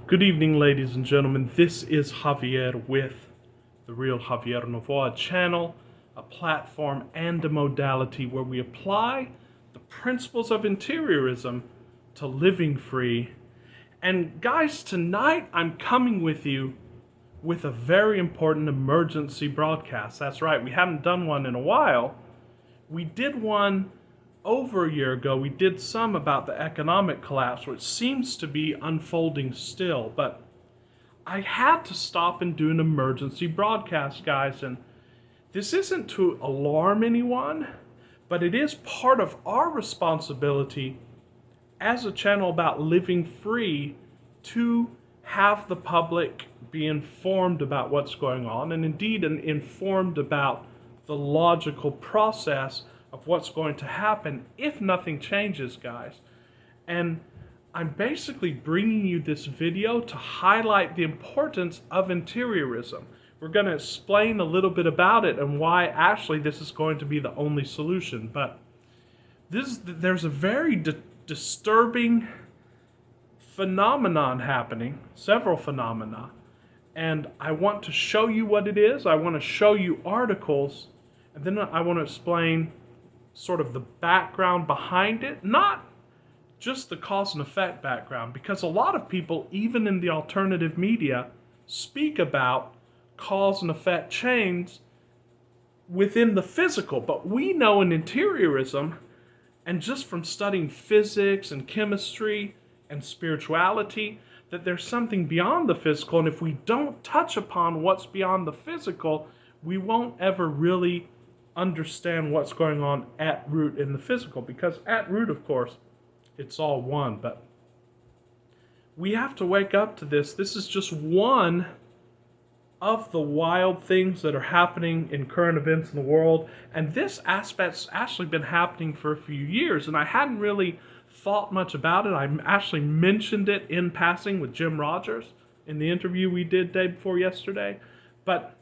Good evening, ladies and gentlemen. This is Javier with the Real Javier Novoa channel, a platform and a modality where we apply the principles of interiorism to living free. And guys, tonight I'm coming with you with a very important emergency broadcast. That's right, we haven't done one in a while. We did one over a year ago. We did some about the economic collapse, which seems to be unfolding still, but I had to stop and do an emergency broadcast, guys, and this isn't to alarm anyone, but it is part of our responsibility as a channel about living free to have the public be informed about what's going on, and indeed informed about the logical process of what's going to happen if nothing changes, guys. And I'm basically bringing you this video to highlight the importance of interiorism. We're going to explain a little bit about it and why actually this is going to be the only solution. But there's a very disturbing phenomenon happening, several phenomena, and I want to show you what it is. I want to show you articles, and then I want to explain sort of the background behind it, not just the cause and effect background, because a lot of people, even in the alternative media, speak about cause and effect chains within the physical. But we know in interiorism, and just from studying physics and chemistry and spirituality, that there's something beyond the physical, and if we don't touch upon what's beyond the physical, we won't ever really understand what's going on at root in the physical, because at root, of course, it's all one. But we have to wake up to this. This is just one of the wild things that are happening in current events in the world, and this aspect's actually been happening for a few years, and I hadn't really thought much about it. I actually mentioned it in passing with Jim Rogers in the interview we did day before yesterday, but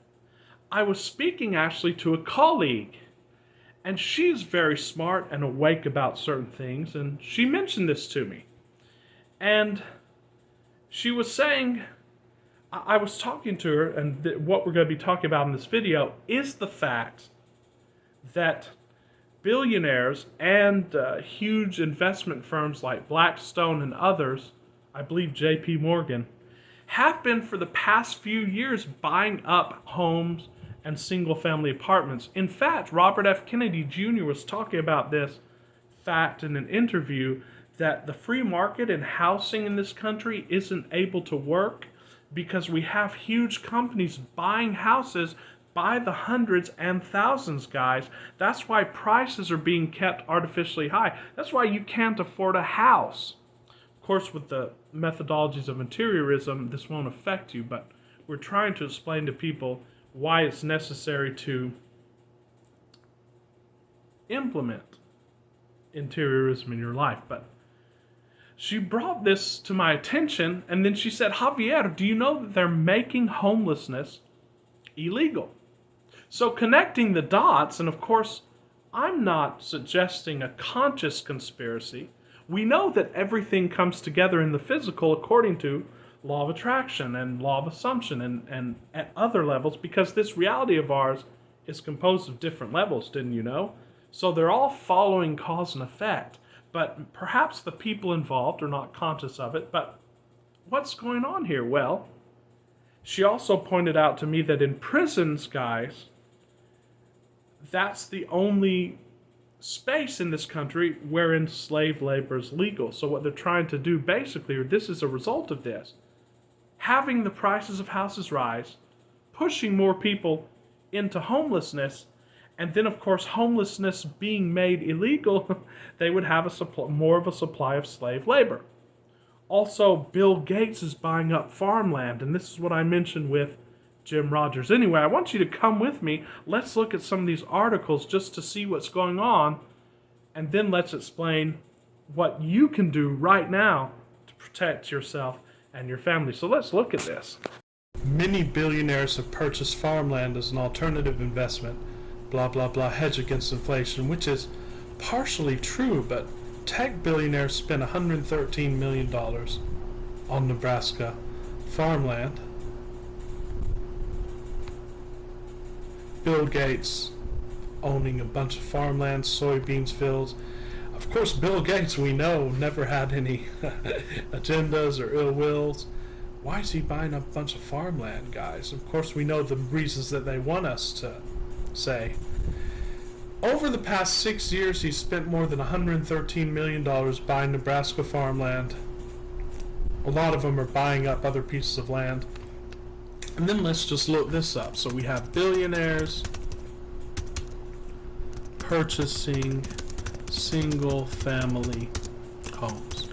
I was speaking actually to a colleague, and she's very smart and awake about certain things, and she mentioned this to me. And she was saying, I was talking to her, and what we're going to be talking about in this video is the fact that billionaires and huge investment firms like Blackstone and others, I believe J.P. Morgan, have been for the past few years buying up homes and single-family apartments. In fact, Robert F. Kennedy Jr. was talking about this fact in an interview, that the free market and housing in this country isn't able to work because we have huge companies buying houses by the hundreds and thousands, guys. That's why prices are being kept artificially high. That's why you can't afford a house. Of course, with the methodologies of interiorism, this won't affect you, but we're trying to explain to people why it's necessary to implement interiorism in your life. But she brought this to my attention, and then she said, Javier, do you know that they're making homelessness illegal? So connecting the dots, and of course, I'm not suggesting a conscious conspiracy. We know that everything comes together in the physical according to law of attraction and law of assumption and at other levels, because this reality of ours is composed of different levels, didn't you know? So they're all following cause and effect, but perhaps the people involved are not conscious of it. But what's going on here? Well, she also pointed out to me that in prisons, guys, that's the only space in this country wherein slave labor is legal. So what they're trying to do basically, or this is a result of this, having the prices of houses rise, pushing more people into homelessness, and then of course homelessness being made illegal, they would have more of a supply of slave labor. Also, Bill Gates is buying up farmland, and this is what I mentioned with Jim Rogers. Anyway, I want you to come with me. Let's look at some of these articles just to see what's going on, and then let's explain what you can do right now to protect yourself and your family. So let's look at this. Many billionaires have purchased farmland as an alternative investment, blah, blah, blah, hedge against inflation, which is partially true, but tech billionaires spent $113 million on Nebraska farmland. Bill Gates owning a bunch of farmland, soybeans fields. Of course, Bill Gates, we know, never had any agendas or ill wills. Why is he buying a bunch of farmland, guys? Of course, we know the reasons that they want us to say. Over the past 6 years, he's spent more than $113 million buying Nebraska farmland. A lot of them are buying up other pieces of land. And then let's just look this up. So we have billionaires purchasing single-family homes.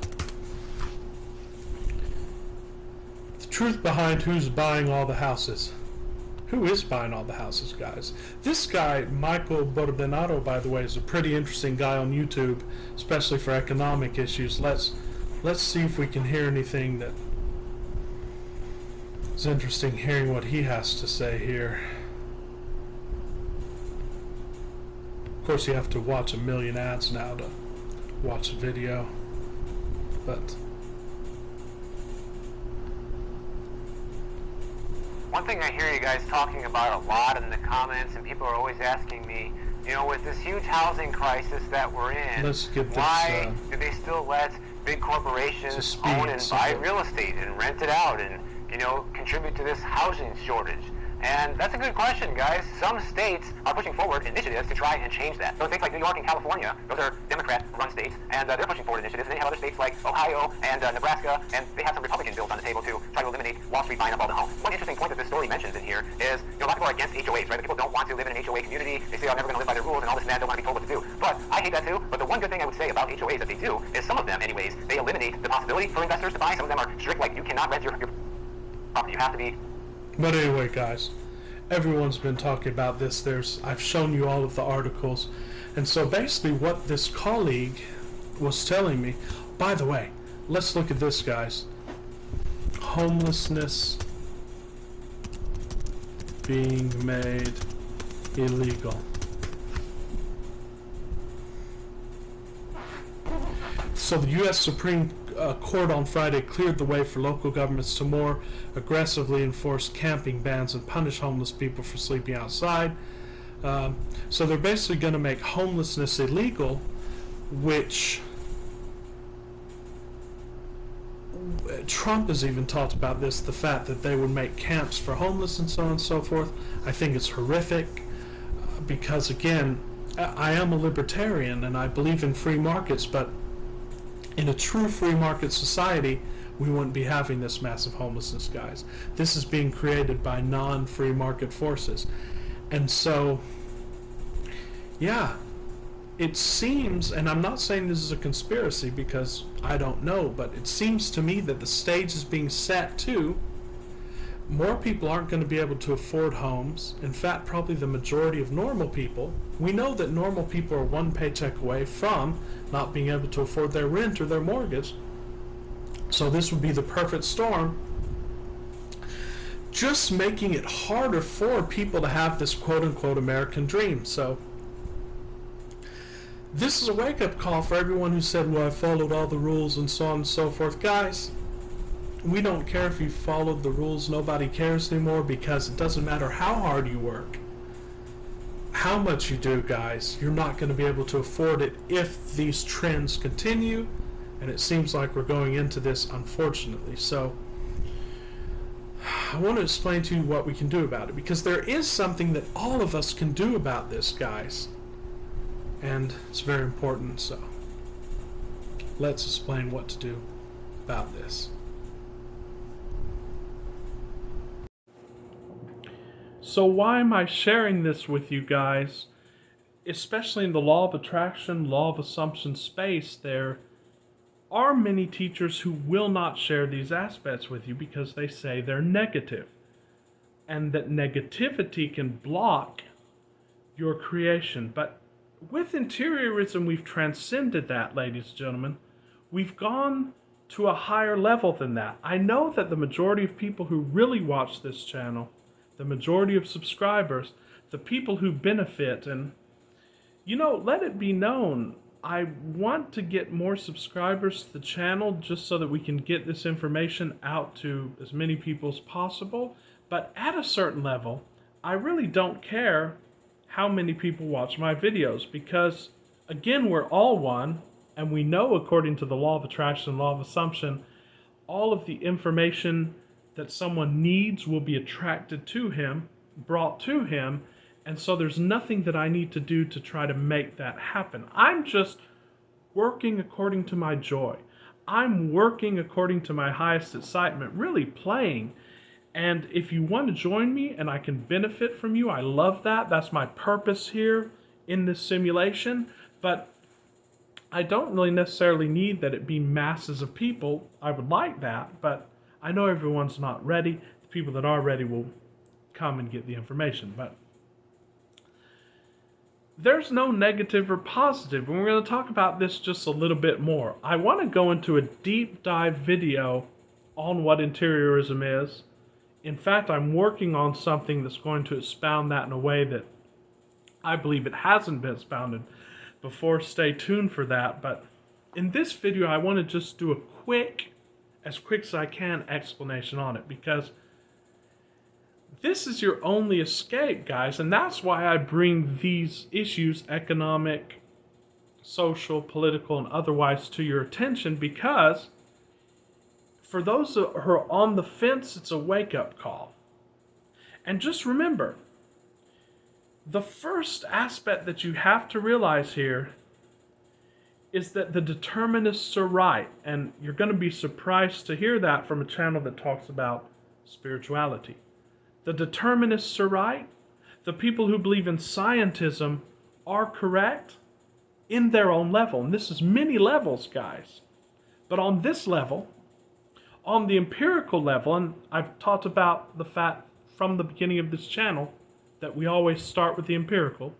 The truth behind who's buying all the houses. Who is buying all the houses, guys? This guy, Michael Bordenado, by the way, is a pretty interesting guy on YouTube, especially for economic issues. Let's see if we can hear anything that is interesting, hearing what he has to say here. Of course, you have to watch a million ads now to watch a video, but one thing I hear you guys talking about a lot in the comments, and people are always asking me, you know, with this huge housing crisis that we're in, why do they still let big corporations own and buy real estate and rent it out and, you know, contribute to this housing shortage? And that's a good question, guys. Some states are pushing forward initiatives to try and change that. So states like New York and California, those are Democrat-run states, and they're pushing forward initiatives. And they have other states like Ohio and Nebraska, and they have some Republican bills on the table to try to eliminate Wall Street buying up all the homes. One interesting point that this story mentions in here is, you know, a lot of people are against HOAs, right? People don't want to live in an HOA community. They say, I'm never going to live by their rules and all this and that, don't want to be told what to do. But I hate that too. But the one good thing I would say about HOAs that they do is some of them, anyways, they eliminate the possibility for investors to buy. Some of them are strict, like you cannot rent your property. You have to be. But anyway, guys, everyone's been talking about this. I've shown you all of the articles. And so basically what this colleague was telling me, by the way, let's look at this, guys. Homelessness being made illegal. So the U.S. Supreme Court on Friday cleared the way for local governments to more aggressively enforce camping bans and punish homeless people for sleeping outside. So they're basically going to make homelessness illegal, which Trump has even talked about this, the fact that they would make camps for homeless and so on and so forth. I think it's horrific because, again, I am a libertarian and I believe in free markets, but in a true free market society, we wouldn't be having this massive homelessness, guys. This is being created by non-free market forces. And so, yeah, it seems, and I'm not saying this is a conspiracy because I don't know, but it seems to me that the stage is being set to more people aren't going to be able to afford homes. In fact, probably the majority of normal people. We know that normal people are one paycheck away from not being able to afford their rent or their mortgage. So this would be the perfect storm. Just making it harder for people to have this quote-unquote American dream. So this is a wake-up call for everyone who said, well, I followed all the rules and so on and so forth. Guys, we don't care if you followed the rules. Nobody cares anymore because it doesn't matter how hard you work, how much you do, guys. You're not going to be able to afford it if these trends continue, and it seems like we're going into this, unfortunately. So I want to explain to you what we can do about it, because there is something that all of us can do about this, guys, and it's very important. So let's explain what to do about this. So why am I sharing this with you guys? Especially in the law of attraction, law of assumption space, there are many teachers who will not share these aspects with you because they say they're negative. And that negativity can block your creation. But with interiorism, we've transcended that, ladies and gentlemen. We've gone to a higher level than that. I know that the majority of people who really watch this channel, the majority of subscribers, the people who benefit, and, you know, let it be known, I want to get more subscribers to the channel just so that we can get this information out to as many people as possible. But at a certain level, I really don't care how many people watch my videos because, again, we're all one, and we know according to the law of attraction and law of assumption, all of the information that someone needs will be attracted to him, brought to him, and so there's nothing that I need to do to try to make that happen. I'm just working according to my joy. I'm working according to my highest excitement, really playing. And if you want to join me and I can benefit from you, I love that. That's my purpose here in this simulation. But I don't really necessarily need that it be masses of people. I would like that, but I know everyone's not ready. The people that are ready will come and get the information. But there's no negative or positive, and we're going to talk about this just a little bit more. I want to go into a deep dive video on what interiorism is. In fact, I'm working on something that's going to expound that in a way that I believe it hasn't been expounded before. Stay tuned for that. But in this video, I want to just do a quick, as quick as I can, explanation on it, because this is your only escape, guys, and that's why I bring these issues, economic, social, political, and otherwise, to your attention, because for those who are on the fence, it's a wake-up call. And just remember, the first aspect that you have to realize here is that the determinists are right, and you're going to be surprised to hear that from a channel that talks about spirituality. The determinists are right. The people who believe in scientism are correct in their own level. And this is many levels, guys. But on this level, on the empirical level, and I've talked about the fact from the beginning of this channel that we always start with the empirical.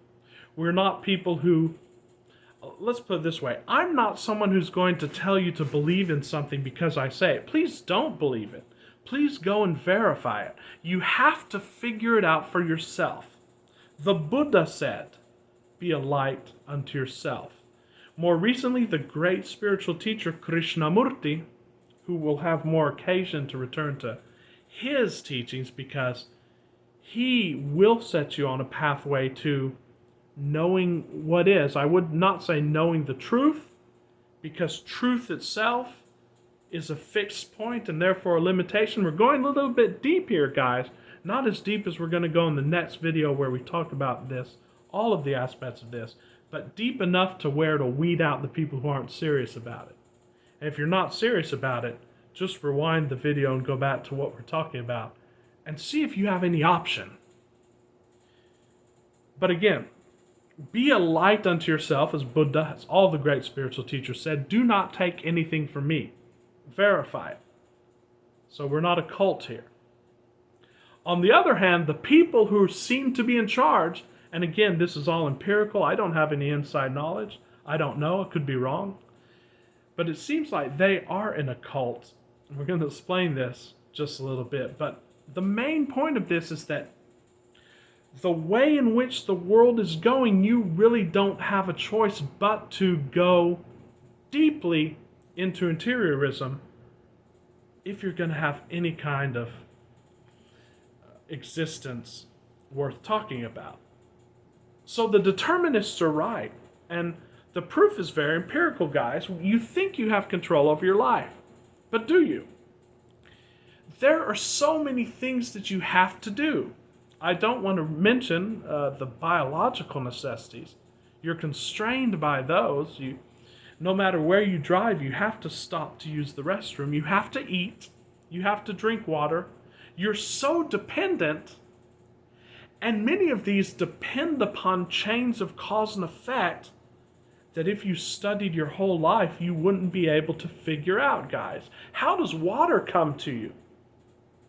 We're not people who, let's put it this way, I'm not someone who's going to tell you to believe in something because I say it. Please don't believe it. Please go and verify it. You have to figure it out for yourself. The Buddha said, be a light unto yourself. More recently, the great spiritual teacher Krishnamurti, who will have more occasion to return to his teachings because he will set you on a pathway to knowing what is. I would not say knowing the truth, because truth itself is a fixed point and therefore a limitation. We're going a little bit deep here, guys. Not as deep as we're going to go in the next video where we talk about this, all of the aspects of this, but deep enough to where it'll weed out the people who aren't serious about it. And if you're not serious about it, just rewind the video and go back to what we're talking about and see if you have any option. But again, be a light unto yourself, as Buddha, as all the great spiritual teachers said. Do not take anything from me. Verify it. So we're not a cult here. On the other hand, the people who seem to be in charge, and again, this is all empirical. I don't have any inside knowledge. I don't know. It could be wrong. But it seems like they are in a cult. We're going to explain this just a little bit. But the main point of this is that the way in which the world is going, you really don't have a choice but to go deeply into interiorism if you're going to have any kind of existence worth talking about. So the determinists are right, and the proof is very empirical, guys. You think you have control over your life, but do you? There are so many things that you have to do. I don't want to mention the biological necessities. You're constrained by those. No matter where you drive, you have to stop to use the restroom. You have to eat. You have to drink water. You're so dependent, and many of these depend upon chains of cause and effect that if you studied your whole life, you wouldn't be able to figure out, guys. How does water come to you?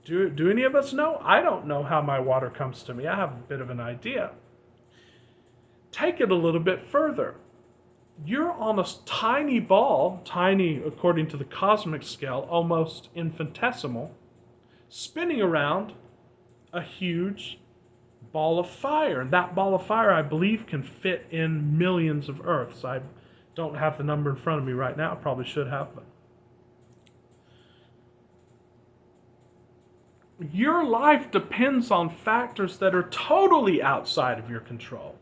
Do any of us know? I don't know how my water comes to me. I have a bit of an idea. Take it a little bit further. You're on a tiny ball, tiny according to the cosmic scale, almost infinitesimal, spinning around a huge ball of fire. And that ball of fire, I believe, can fit in millions of Earths. I Don't have the number in front of me right now. Probably should have, but your life depends on factors that are totally outside of your control.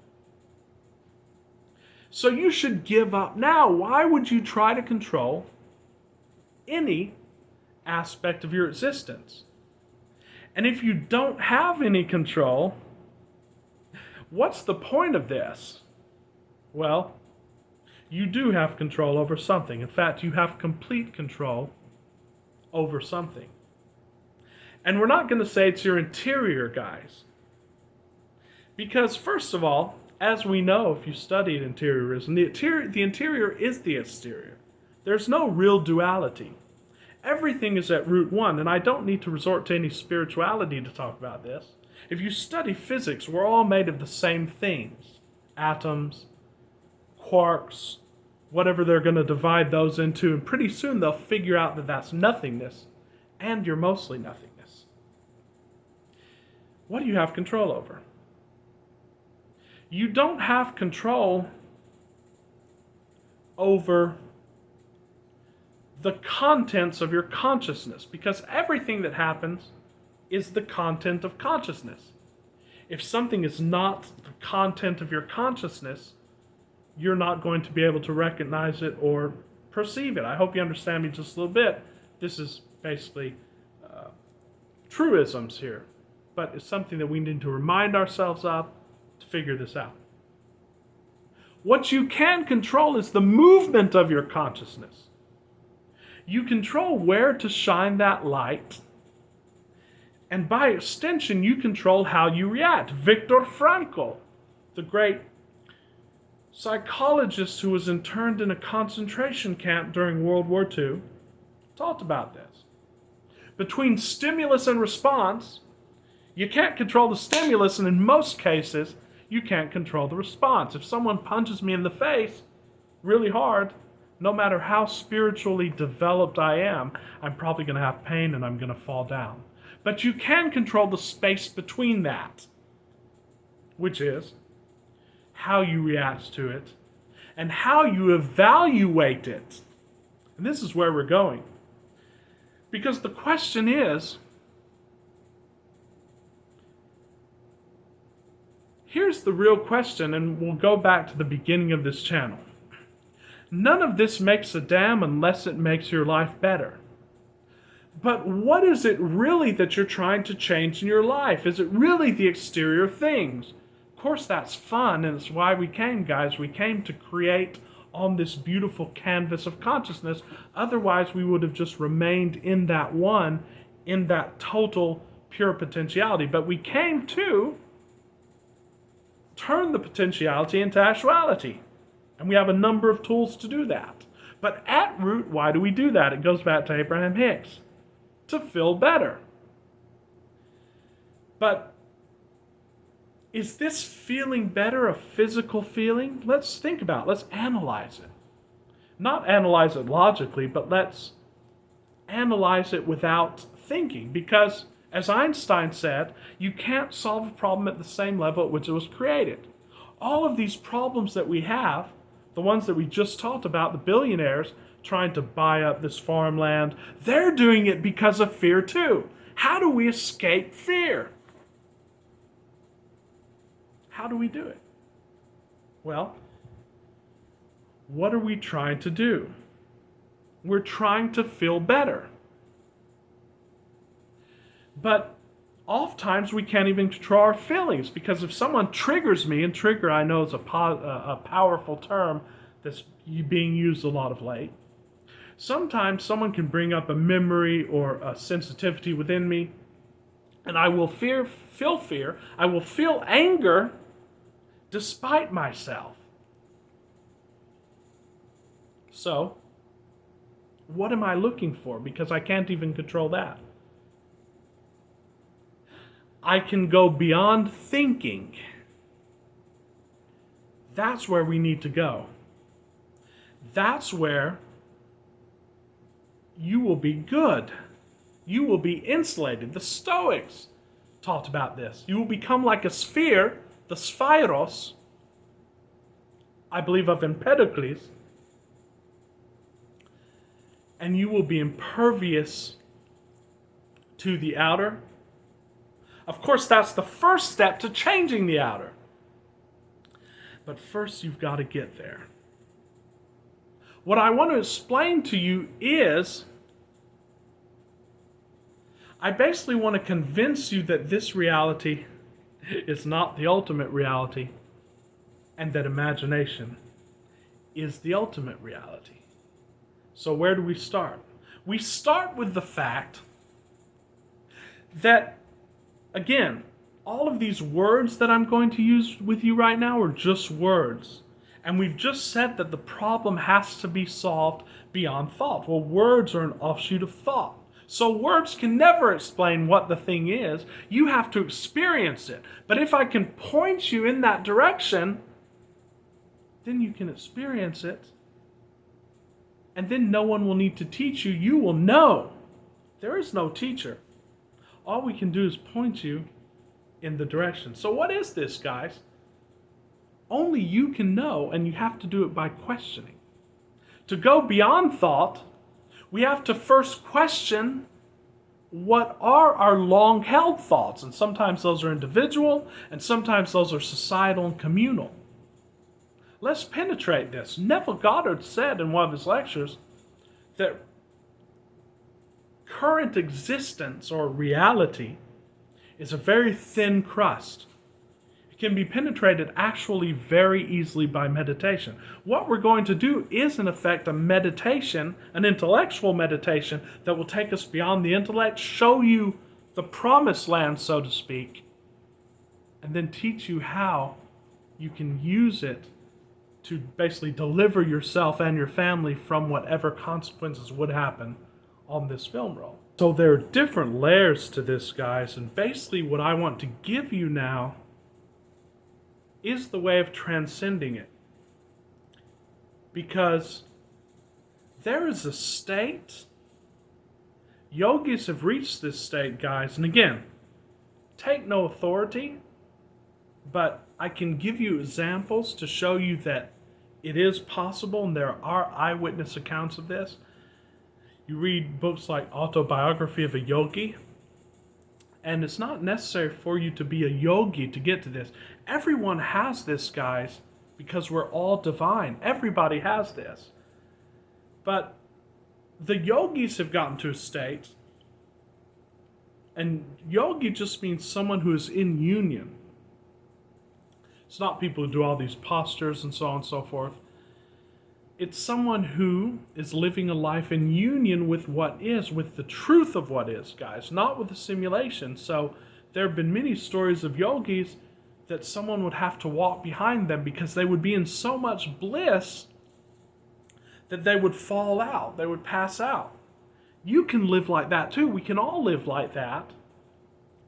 So you should give up now. Why would you try to control any aspect of your existence? And if you don't have any control, what's the point of this? Well, you do have control over something. In fact, you have complete control over something. And we're not going to say it's your interior, guys. Because, first of all, as we know if you studied interiorism, the interior is the exterior. There's no real duality. Everything is at root one, and I don't need to resort to any spirituality to talk about this. If you study physics, we're all made of the same things. Atoms, quarks, whatever they're going to divide those into, and pretty soon they'll figure out that that's nothingness, and you're mostly nothingness. What do you have control over? You don't have control over the contents of your consciousness, because everything that happens is the content of consciousness. If something is not the content of your consciousness, you're not going to be able to recognize it or perceive it. I hope you understand me just a little bit. This is basically truisms here, but it's something that we need to remind ourselves of to figure this out. What you can control is the movement of your consciousness. You control where to shine that light, and by extension, you control how you react. Viktor Frankl, the great psychologist who was interned in a concentration camp during World War II, talked about this. Between stimulus and response, you can't control the stimulus, and in most cases, you can't control the response. If someone punches me in the face really hard, no matter how spiritually developed I am, I'm probably going to have pain and I'm going to fall down. But you can control the space between that, which is how you react to it and how you evaluate it. And this is where we're going. Because the question is, here's the real question, and we'll go back to the beginning of this channel. None of this makes a damn unless it makes your life better. But what is it really that you're trying to change in your life? Is it really the exterior things? Of course, that's fun, and it's why we came, guys. We came to create on this beautiful canvas of consciousness. Otherwise, we would have just remained in that one, in that total pure potentiality. But we came to turn the potentiality into actuality. And we have a number of tools to do that. But at root, why do we do that? It goes back to Abraham Hicks. To feel better. But is this feeling better a physical feeling? Let's think about it. Let's analyze it. Not analyze it logically, but let's analyze it without thinking. Because, as Einstein said, you can't solve a problem at the same level at which it was created. All of these problems that we have, the ones that we just talked about, the billionaires trying to buy up this farmland, they're doing it because of fear too. How do we escape fear? How do we do it? Well, what are we trying to do? We're trying to feel better. But oftentimes we can't even control our feelings, because if someone triggers me, and trigger I know is a powerful term that's being used a lot of late. Sometimes someone can bring up a memory or a sensitivity within me, and I will feel fear. I will feel anger despite myself. So, what am I looking for? Because I can't even control that. I can go beyond thinking. That's where we need to go. That's where you will be good. You will be insulated. The Stoics talked about this. You will become like a sphere, the spheros, I believe of Empedocles, and you will be impervious to the outer. Of course, that's the first step to changing the outer. But first, you've got to get there. What I want to explain to you is, I basically want to convince you that this reality is not the ultimate reality, and that imagination is the ultimate reality. So where do we start? We start with the fact that, again, all of these words that I'm going to use with you right now are just words. And we've just said that the problem has to be solved beyond thought. Well, words are an offshoot of thought. So words can never explain what the thing is. You have to experience it. But if I can point you in that direction, then you can experience it. And then no one will need to teach you. You will know. There is no teacher. All we can do is point you in the direction. So what is this, guys? Only you can know, and you have to do it by questioning. To go beyond thought, we have to first question what are our long-held thoughts. And sometimes those are individual, and sometimes those are societal and communal. Let's penetrate this. Neville Goddard said in one of his lectures that current existence, or reality, is a very thin crust. It can be penetrated actually very easily by meditation. What we're going to do is, in effect, a meditation, an intellectual meditation that will take us beyond the intellect, show you the promised land, so to speak, and then teach you how you can use it to basically deliver yourself and your family from whatever consequences would happen on this film roll. So there are different layers to this, guys, and basically what I want to give you now is the way of transcending it. Because there is a state, yogis have reached this state, guys, and again, take no authority, but I can give you examples to show you that it is possible, and there are eyewitness accounts of this. You read books like Autobiography of a Yogi, and it's not necessary for you to be a yogi to get to this. Everyone has this, guys, because we're all divine. Everybody has this. But the yogis have gotten to a state, and yogi just means someone who is in union. It's not people who do all these postures and so on and so forth. It's someone who is living a life in union with what is, with the truth of what is, guys, not with a simulation. So there have been many stories of yogis that someone would have to walk behind them because they would be in so much bliss that they would fall out, they would pass out. You can live like that too. We can all live like that.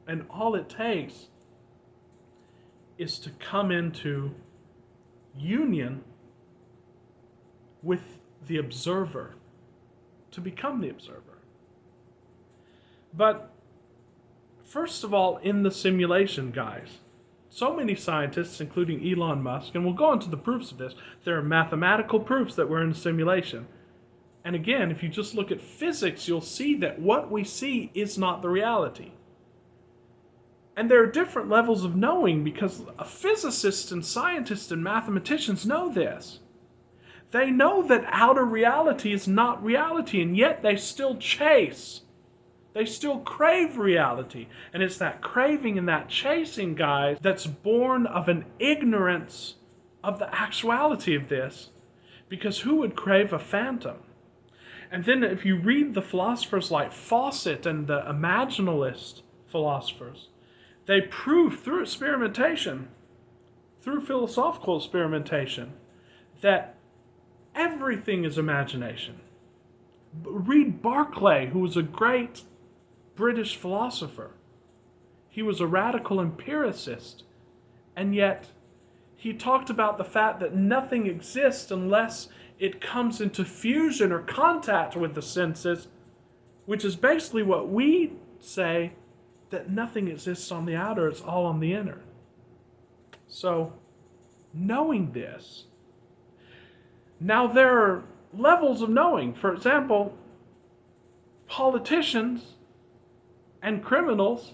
And all it takes is to come into union with the observer, to become the observer. But first of all, in the simulation, guys, so many scientists, including Elon Musk, and we'll go into the proofs of this, there are mathematical proofs that we're in a simulation. And again, if you just look at physics, you'll see that what we see is not the reality. And there are different levels of knowing, because physicists and scientists and mathematicians know this. They know that outer reality is not reality, and yet they still chase. They still crave reality. And it's that craving and that chasing, guys, that's born of an ignorance of the actuality of this. Because who would crave a phantom? And then if you read the philosophers like Fawcett and the imaginalist philosophers, they prove through experimentation, through philosophical experimentation, that everything is imagination. Read Berkeley, who was a great British philosopher. He was a radical empiricist, and yet he talked about the fact that nothing exists unless it comes into fusion or contact with the senses, which is basically what we say, that nothing exists on the outer, it's all on the inner. So, knowing this, now there are levels of knowing. For example, politicians and criminals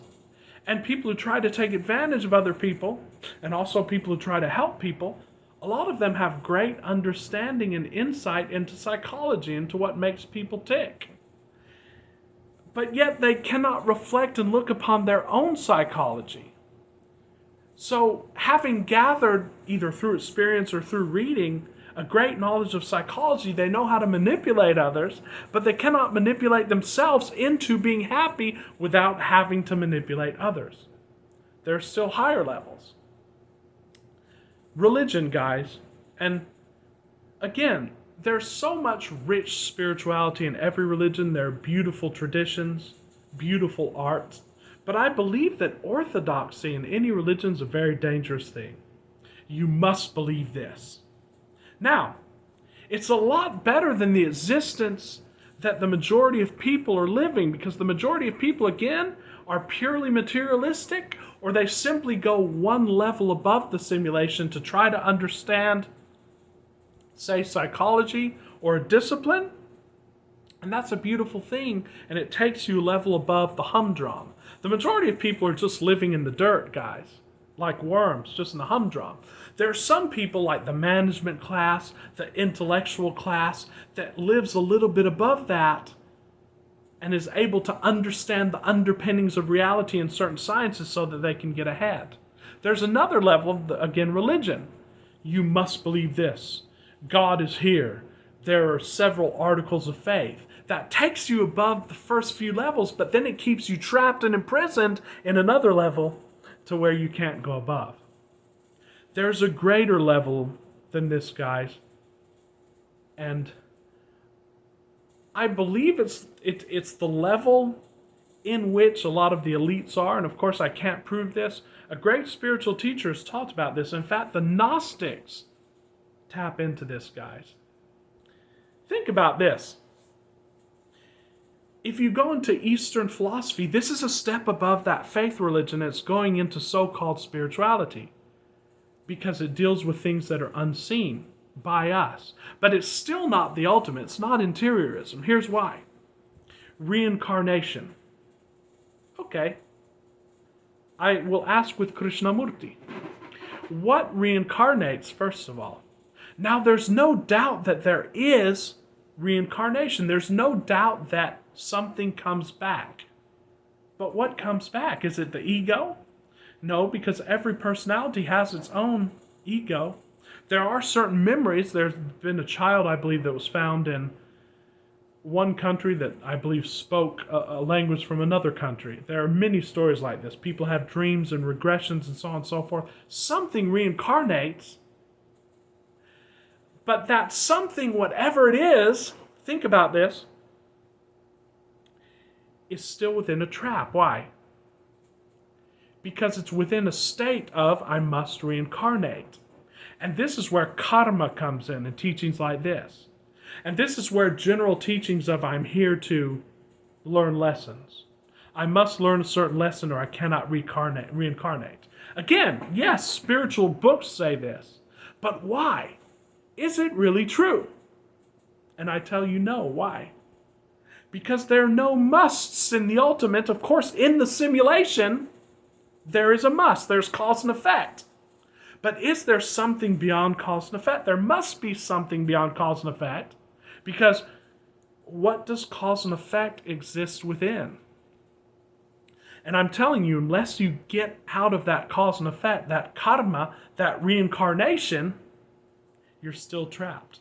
and people who try to take advantage of other people, and also people who try to help people, a lot of them have great understanding and insight into psychology, into what makes people tick. But yet they cannot reflect and look upon their own psychology. So, having gathered, either through experience or through reading, a great knowledge of psychology, they know how to manipulate others, but they cannot manipulate themselves into being happy without having to manipulate others. There are still higher levels. Religion, guys, and again, there's so much rich spirituality in every religion. There are beautiful traditions, beautiful arts. But I believe that orthodoxy in any religion is a very dangerous thing. You must believe this. Now, it's a lot better than the existence that the majority of people are living, because the majority of people, again, are purely materialistic, or they simply go one level above the simulation to try to understand, say, psychology or a discipline. And that's a beautiful thing, and it takes you a level above the humdrum. The majority of people are just living in the dirt, guys, like worms, just in the humdrum. There are some people like the management class, the intellectual class, that lives a little bit above that and is able to understand the underpinnings of reality in certain sciences so that they can get ahead. There's another level, again, religion. You must believe this. God is here. There are several articles of faith. That takes you above the first few levels, but then it keeps you trapped and imprisoned in another level to where you can't go above. There's a greater level than this, guys. And I believe it's the level in which a lot of the elites are. And of course, I can't prove this. A great spiritual teacher has talked about this. In fact, the Gnostics tap into this, guys. Think about this. If you go into Eastern philosophy, this is a step above that faith religion. It's going into so-called spirituality, because it deals with things that are unseen by us. But it's still not the ultimate. It's not interiorism. Here's why. Reincarnation. Okay. I will ask with Krishnamurti. What reincarnates, first of all? Now, there's no doubt that there is reincarnation. There's no doubt that something comes back. But what comes back? Is it the ego? No, because every personality has its own ego. There are certain memories. There's been a child, I believe, that was found in one country that I believe spoke a language from another country. There are many stories like this. People have dreams and regressions and so on and so forth. Something reincarnates. But that something, whatever it is, think about this, is still within a trap. Why? Because it's within a state of, I must reincarnate. And this is where karma comes in teachings like this. And this is where general teachings of, I'm here to learn lessons. I must learn a certain lesson or I cannot reincarnate. Again, yes, spiritual books say this. But why? Is it really true? And I tell you no. Why? Because there are no musts in the ultimate. Of course, in the simulation, there is a must. There's cause and effect. But is there something beyond cause and effect? There must be something beyond cause and effect. Because what does cause and effect exist within? And I'm telling you, unless you get out of that cause and effect, that karma, that reincarnation, you're still trapped.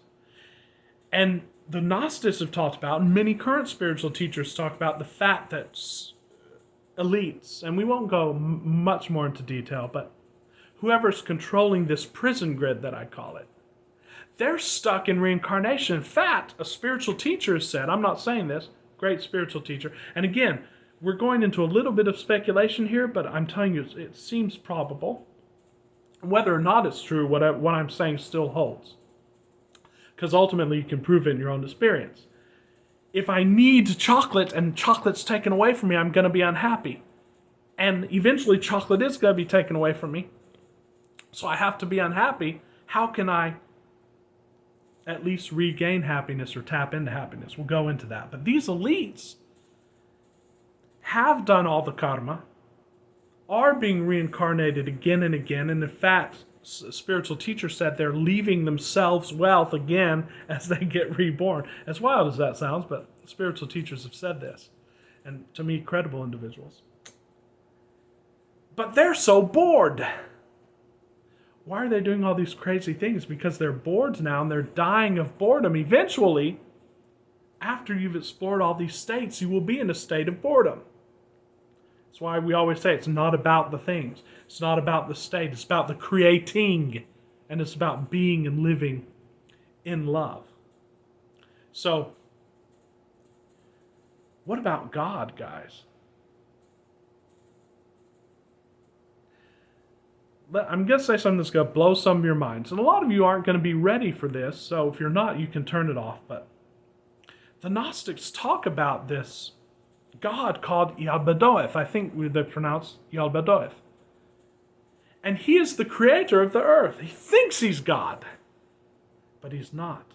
And the Gnostics have talked about, and many current spiritual teachers talk about the fact that elites, and we won't go much more into detail, but whoever's controlling this prison grid that I call it, they're stuck in reincarnation. In fact, a spiritual teacher has said, I'm not saying this, great spiritual teacher, and again, we're going into a little bit of speculation here, but I'm telling you, it seems probable. Whether or not it's true, what I'm saying still holds. Because ultimately you can prove it in your own experience. If I need chocolate and chocolate's taken away from me, I'm going to be unhappy. And eventually chocolate is going to be taken away from me. So I have to be unhappy. How can I at least regain happiness or tap into happiness? We'll go into that. But these elites have done all the karma, are being reincarnated again and again, and in fact, spiritual teachers said they're leaving themselves wealth again as they get reborn. As wild as that sounds, but spiritual teachers have said this, and to me, credible individuals. But they're so bored. Why are they doing all these crazy things? Because they're bored now, and they're dying of boredom. Eventually, after you've explored all these states, you will be in a state of boredom. That's why we always say it's not about the things. It's not about the state. It's about the creating. And it's about being and living in love. So, what about God, guys? I'm going to say something that's going to blow some of your minds. And a lot of you aren't going to be ready for this. So if you're not, you can turn it off. But the Gnostics talk about this God called Yalbadoeth. I think they pronounce Yalbadoeth. And he is the creator of the earth. He thinks he's God, but he's not.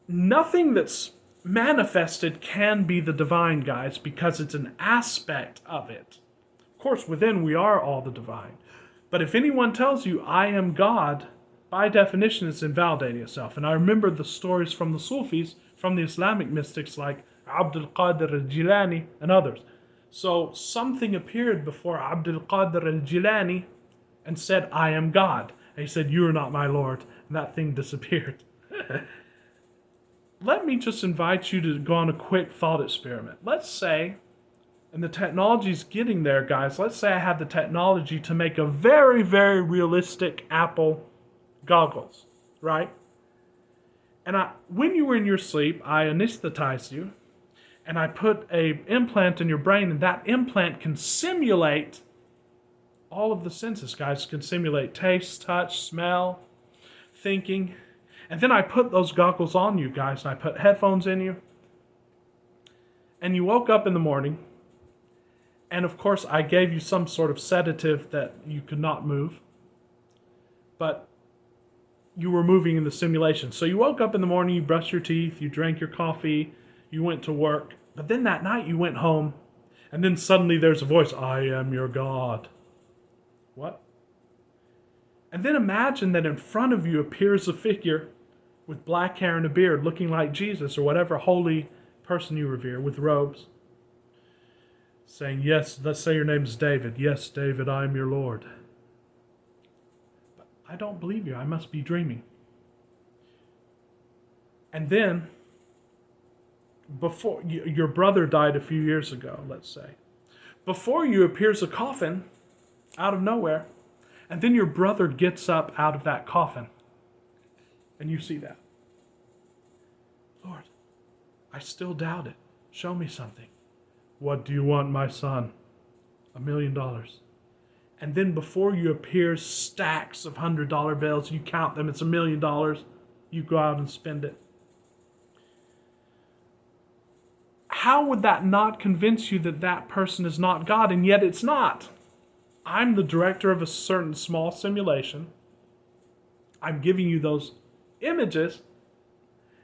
Nothing that's manifested can be the divine, guys, because it's an aspect of it. Of course, within we are all the divine. But if anyone tells you, I am God, by definition, it's invalidating itself. And I remember the stories from the Sufis, from the Islamic mystics like Abdul Qadir al-Jilani and others. So something appeared before Abdul Qadir al-Jilani and said, I am God. And he said, you are not my Lord. And that thing disappeared. Let me just invite you to go on a quick thought experiment. Let's say, and the technology's getting there, guys. Let's say I had the technology to make a very, very realistic Apple goggles, right? And when you were in your sleep, I anesthetized you, and I put an implant in your brain, and that implant can simulate all of the senses, guys. It can simulate taste, touch, smell, thinking. And then I put those goggles on you, guys, and I put headphones in you. And you woke up in the morning, and of course I gave you some sort of sedative that you could not move. But you were moving in the simulation. So you woke up in the morning, you brushed your teeth, you drank your coffee, you went to work. But then that night you went home, and then suddenly there's a voice, I am your God. What? And then imagine that in front of you appears a figure with black hair and a beard, looking like Jesus or whatever holy person you revere, with robes, saying, yes, let's say your name is David. Yes, David, I am your Lord. But I don't believe you. I must be dreaming. And then, before your brother died a few years ago, let's say. Before you appears a coffin out of nowhere, and then your brother gets up out of that coffin, and you see that. Lord, I still doubt it. Show me something. What do you want, my son? $1 million. And then before you appears stacks of $100 bills, you count them, it's $1 million. You go out and spend it. How would that not convince you that that person is not God? And yet it's not. I'm the director of a certain small simulation. I'm giving you those images,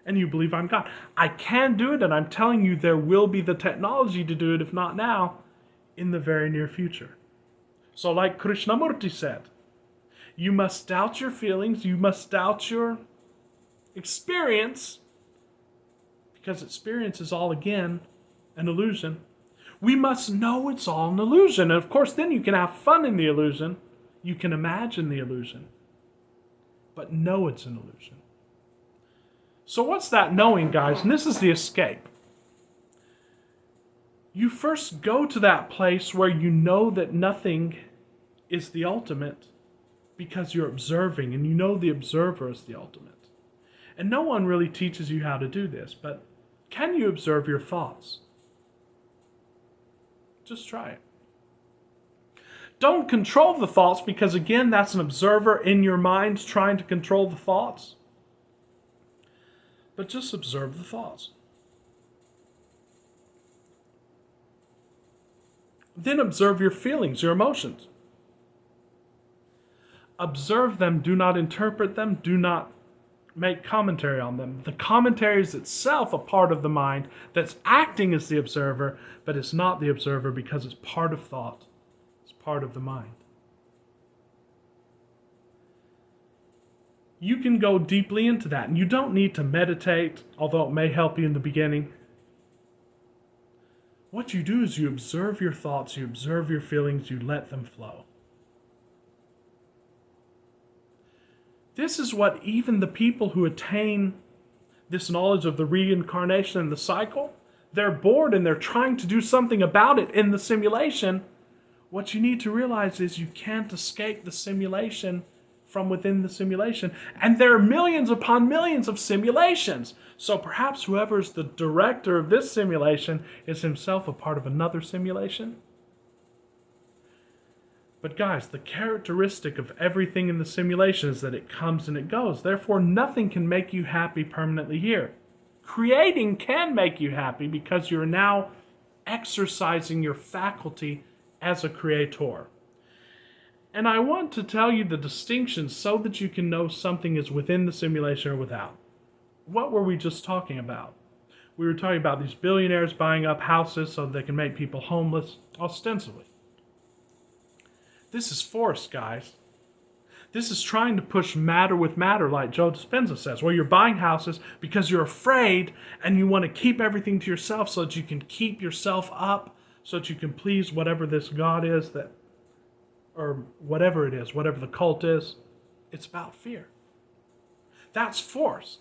and you believe I'm God. I can do it, and I'm telling you there will be the technology to do it, if not now, in the very near future. So like Krishnamurti said, you must doubt your feelings, you must doubt your experience, because experience is all, again, an illusion. We must know it's all an illusion. And of course, then you can have fun in the illusion. You can imagine the illusion. But know it's an illusion. So what's that knowing, guys? And this is the escape. You first go to that place where you know that nothing is the ultimate because you're observing, and you know the observer is the ultimate. And no one really teaches you how to do this, but can you observe your thoughts? Just try it. Don't control the thoughts, because again, that's an observer in your mind trying to control the thoughts. But just observe the thoughts. Then observe your feelings, your emotions. Observe them, do not interpret them, do not make commentary on them. The commentary is itself a part of the mind that's acting as the observer, but it's not the observer because it's part of thought. It's part of the mind. You can go deeply into that, and you don't need to meditate, although it may help you in the beginning. What you do is you observe your thoughts, you observe your feelings, you let them flow. This is what even the people who attain this knowledge of the reincarnation and the cycle, they're bored and they're trying to do something about it in the simulation. What you need to realize is you can't escape the simulation from within the simulation. And there are millions upon millions of simulations. So perhaps whoever is the director of this simulation is himself a part of another simulation. But guys, the characteristic of everything in the simulation is that it comes and it goes. Therefore, nothing can make you happy permanently here. Creating can make you happy because you're now exercising your faculty as a creator. And I want to tell you the distinction so that you can know something is within the simulation or without. What were we just talking about? We were talking about these billionaires buying up houses so they can make people homeless, ostensibly. This is force, guys. This is trying to push matter with matter, like Joe Dispenza says, where you're buying houses because you're afraid and you want to keep everything to yourself so that you can keep yourself up, so that you can please whatever this God is that, or whatever it is, whatever the cult is. It's about fear. That's force.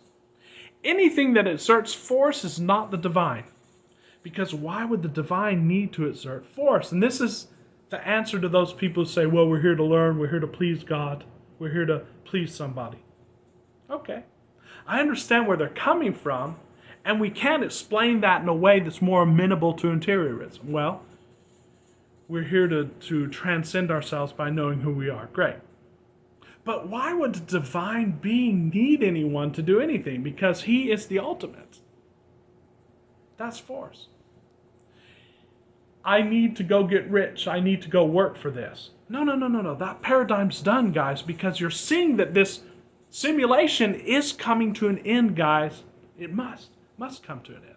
Anything that exerts force is not the divine. Because why would the divine need to exert force? And this is the answer to those people who say, well, we're here to learn, we're here to please God, we're here to please somebody. Okay. I understand where they're coming from, and we can explain that in a way that's more amenable to interiorism. Well, we're here to transcend ourselves by knowing who we are. Great. But why would the divine being need anyone to do anything? Because he is the ultimate. That's force. I need to go get rich. I need to go work for this. No. That paradigm's done, guys, because you're seeing that this simulation is coming to an end, guys. It must come to an end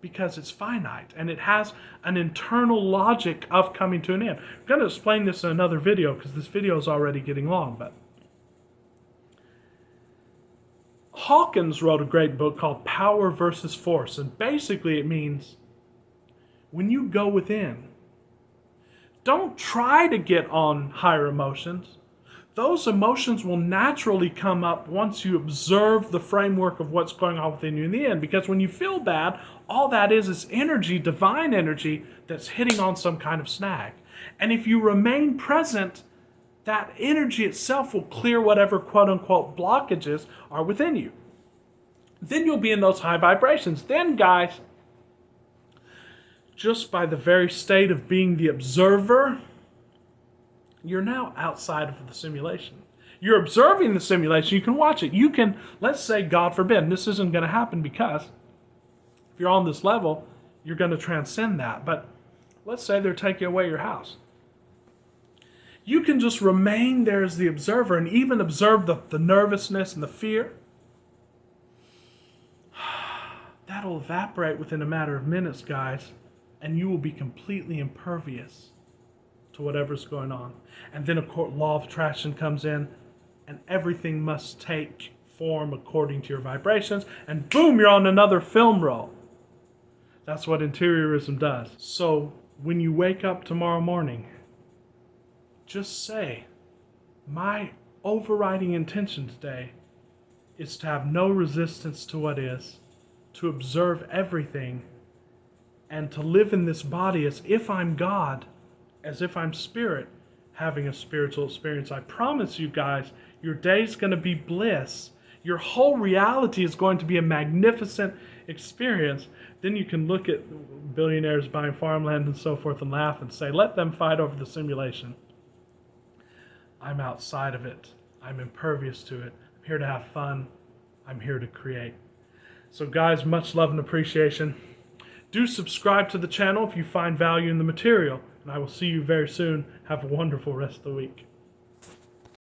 because it's finite and it has an internal logic of coming to an end. I'm going to explain this in another video because this video is already getting long, but Hawkins wrote a great book called Power versus Force, and basically it means when you go within, don't try to get on higher emotions. Those emotions will naturally come up once you observe the framework of what's going on within you in the end. Because when you feel bad, all that is energy, divine energy, that's hitting on some kind of snag. And if you remain present, that energy itself will clear whatever quote-unquote blockages are within you. Then you'll be in those high vibrations. Then, guys, just by the very state of being the observer, you're now outside of the simulation. You're observing the simulation. You can watch it. You can, let's say, God forbid, and this isn't going to happen because if you're on this level, you're going to transcend that. But let's say they're taking away your house. You can just remain there as the observer and even observe the nervousness and the fear. That'll evaporate within a matter of minutes, guys. And you will be completely impervious to whatever's going on. And then, of course, law of attraction comes in, and everything must take form according to your vibrations, and boom, you're on another film roll. That's what interiorism does. So when you wake up tomorrow morning, just say, my overriding intention today is to have no resistance to what is, to observe everything, and to live in this body as if I'm God, as if I'm spirit, having a spiritual experience. I promise you guys, your day's going to be bliss. Your whole reality is going to be a magnificent experience. Then you can look at billionaires buying farmland and so forth and laugh and say, let them fight over the simulation. I'm outside of it. I'm impervious to it. I'm here to have fun. I'm here to create. So guys, much love and appreciation. Do subscribe to the channel if you find value in the material, and I will see you very soon. Have a wonderful rest of the week.